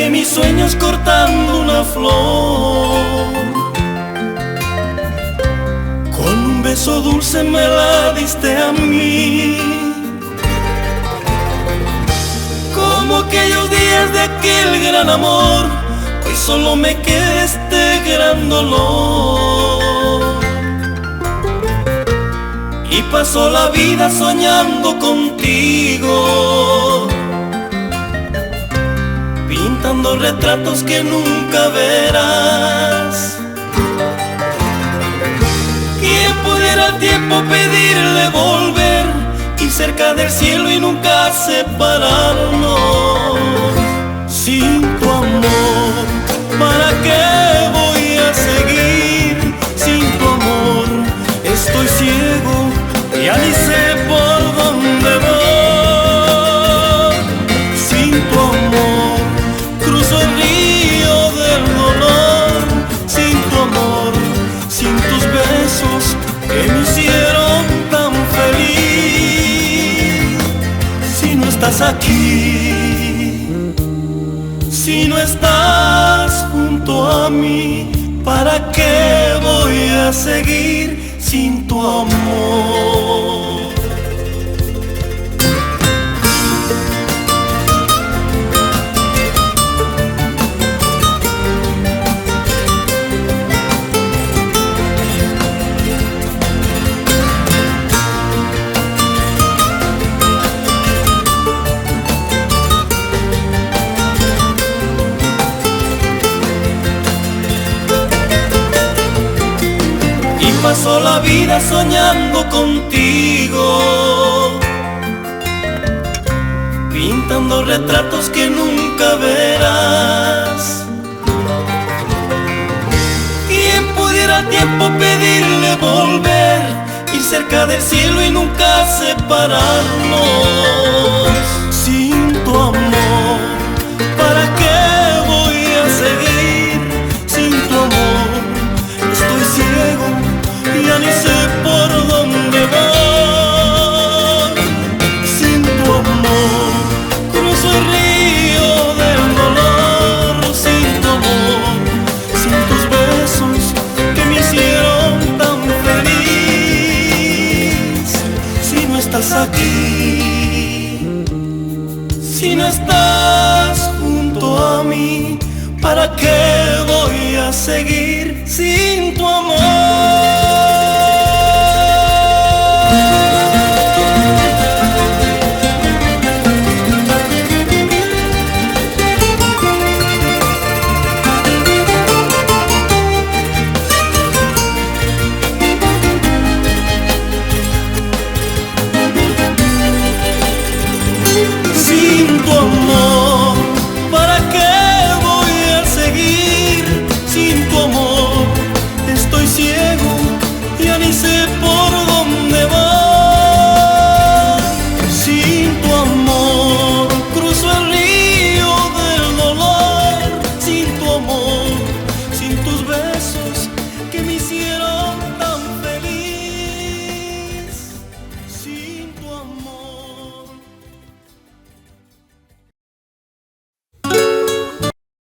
en mis sueños cortando una flor. Con un beso dulce me la diste a mí. Como aquellos días de aquel gran amor, hoy solo me queda este gran dolor. Y paso la vida soñando contigo, pintando retratos que nunca verás. ¿Quién pudiera al tiempo pedirle volver, y cerca del cielo y nunca separarnos? Sin tu amor, ¿para qué voy a seguir? Sin tu amor, estoy ciego, ya ni sé por dónde voy. Sin tu amor, cruzo el río del dolor. Sin tu amor, sin tus besos que me hicieron tan feliz. Si no estás aquí, si no estás junto a mí, ¿para qué voy a seguir sin tu amor? Paso la vida soñando contigo, pintando retratos que nunca verás. ¿Quién pudiera al tiempo pedirle volver, ir cerca del cielo y nunca separarnos? Sin tu amor, ¿para qué voy a seguir? Sin tu amor, estoy ciego, ya ni sé por dónde voy. Sin tu amor, cruzo el río del dolor. Sin tu amor, sin tus besos que me hicieron tan feliz. Si no estás aquí, si no estás junto a mí, ¿para qué voy a seguir sin tu amor?